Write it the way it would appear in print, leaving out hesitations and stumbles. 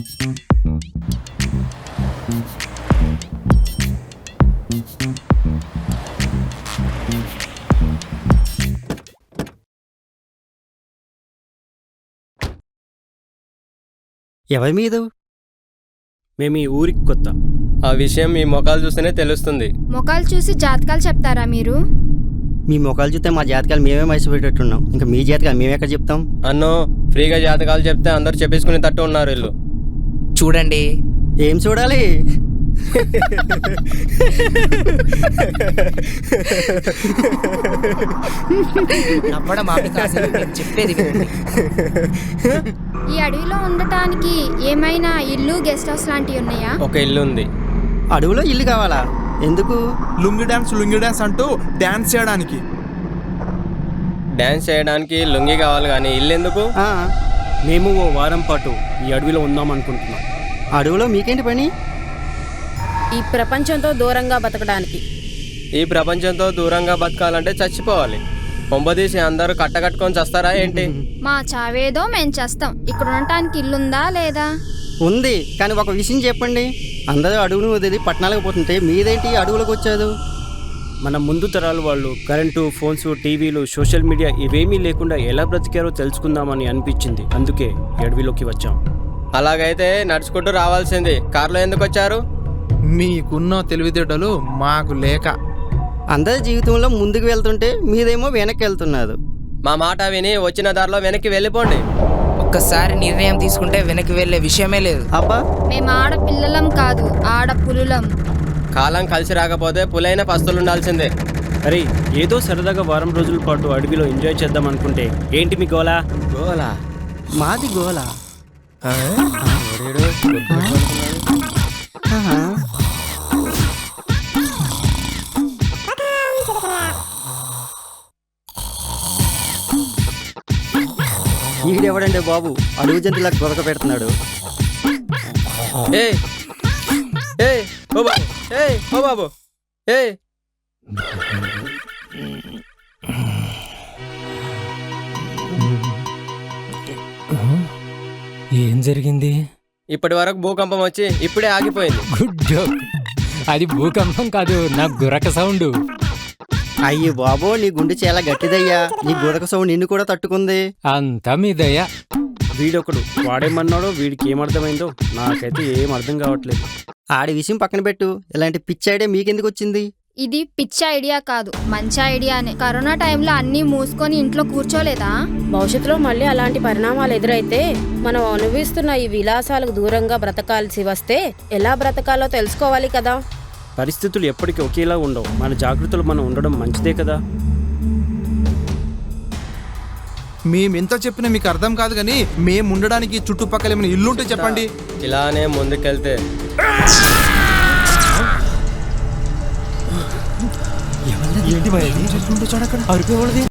ఎవరి మీద? మేము ఈ ఊరికి కొత్త. ఆ విషయం మీ ముఖాలు చూస్తేనే తెలుస్తుంది. ముఖాలు చూసి జాతకాలు చెప్తారా మీరు? మీ ముఖాలు చూస్తే మా జాతకాలు మేమే మర్చిపెట్టున్నాం, ఇంకా మీ జాతకాలు మేమెక్కడ చెప్తాం? అన్నో ఫ్రీగా జాతకాలు చెప్తే అందరూ చెప్పేసుకునే తట్టు ఉన్నారు వీళ్ళు. చూడండి. ఏం చూడాలి? నవ్వడం ఆపి కాసేపు నేను చెప్పేది వినండి. ఈ అడవిలో ఉండటానికి ఏమైనా ఇల్లు, గెస్ట్ హౌస్ లాంటివి ఉన్నాయా? ఒక ఇల్లు ఉంది. అడవిలో ఇల్లు కావాలా? ఎందుకు? లుంగి డాన్స్ అంటూ డాన్స్ చేయడానికి. డాన్స్ చేయడానికి లుంగి కావాలి కానీ ఇల్లు ఎందుకు? మేము ఓ వారం పాటు ఈ అడవిలో ఉందాం అనుకుంటున్నాం. అడవిలో మీకేంటి పని? ఈ ప్రపంచంతో దూరంగా బతకడానికి. ఈ ప్రపంచంతో దూరంగా బతకాలంటే చచ్చిపోవాలి. కొంపదీసి అందరూ కట్టకట్టుకొని చస్తారా ఏంటి? మా చావేదో మేము చేస్తాం. ఇక్కడ ఉండటానికి ఇల్లుందా లేదా? ఉంది, కానీ ఒక విషయం చెప్పండి. అందరూ అడవును వదిలి పట్టణాలకు పోతుంటే మీదేంటి అడవులకు వచ్చారు? మన ముందు తరాలు వాళ్ళు కరెంటు, ఫోన్స్, టీవీలు, సోషల్ మీడియా ఇవేమీ లేకుండా ఎలా బ్రతికారో తెలుసుకుందామని అనిపించింది. అందుకే ఈ అడవిలోకి వచ్చాం. అలాగైతే నడుచుకుంటూ రావాల్సింది. కారులో ఎందుకు వచ్చారు? మీకున్న తెలివితేటలు మాకు లేక. అందరి జీవితంలో ముందుకు వెళ్తుంటే మీరేమో వెనక్కి వెళ్తున్నారు. మా మాట విని వచ్చిన దారిలో వెనక్కి వెళ్ళిపోండి. ఒక్కసారి నిర్ణయం తీసుకుంటే వెనక్కి వెళ్ళే విషయమే లేదు. అబ్బా, మేము ఆడపిల్లలం కాదు, ఆడపులులం. కాలం కలిసి రాకపోతే పులైన పస్తులు ఉండాల్సిందే. అరే, ఏదో సరదాగా వారం రోజుల పాటు అడవిలో ఎంజాయ్ చేద్దాం అనుకుంటే ఏంటి మీ గోలా? గోలా? మాది గోలా. ఈడెవడండి బాబు అడవి జంతువులా గొరక పెడుతున్నాడు? ఏయ్ ఏయ్ ఓ బాబు, ఏయ్ ఓ బాబు, ఏయ్. ఏం జరిగింది? ఇప్పటి వరకు భూకంపం వచ్చి ఇప్పుడే ఆగిపోయింది. Good joke. అది భూకంపం కాదు, నా గురక సౌండ్. అయ్యి బాబో, నీ గుండె చాలా గట్టిదయ్యా. నీ గురక సౌండ్ నిన్ను కూడా తట్టుకుంది. అంతా మీ దయ. వీడొకడు వాడేమన్నాడో వీడికి ఏమర్థమైందో నాకైతే ఏం అర్థం కావట్లేదు. ఆడి విషయం పక్కన పెట్టు. ఇలాంటి పిచ్చి ఐడియా మీకెందుకు వచ్చింది? ఇది పిచ్చి ఐడియా కాదు, మంచి ఐడియానే. కరోనా టైంలో అన్నీ మూసుకొని ఇంట్లో కూర్చోలేదా? భవిష్యత్తులో మళ్ళీ అలాంటి పరిణామాలు ఎదురైతే మనం అనుభవిస్తున్న ఈ విలాసాలకు దూరంగా బ్రతకాల్సి వస్తే ఎలా బ్రతకాలో తెలుసుకోవాలి కదా. పరిస్థితులు ఎప్పటికీ ఒకేలా ఉండవు. మన జాగ్రత్తలు మనం ఉండడం మంచిదే కదా. మేమెంత చెప్పినా మీకు అర్థం కాదు కానీ మేము ఉండడానికి చుట్టుపక్కల ఏమైనా ఇల్లుంటే చెప్పండి. ఇలానే ముందుకెళ్తే ఏంటి అరుపు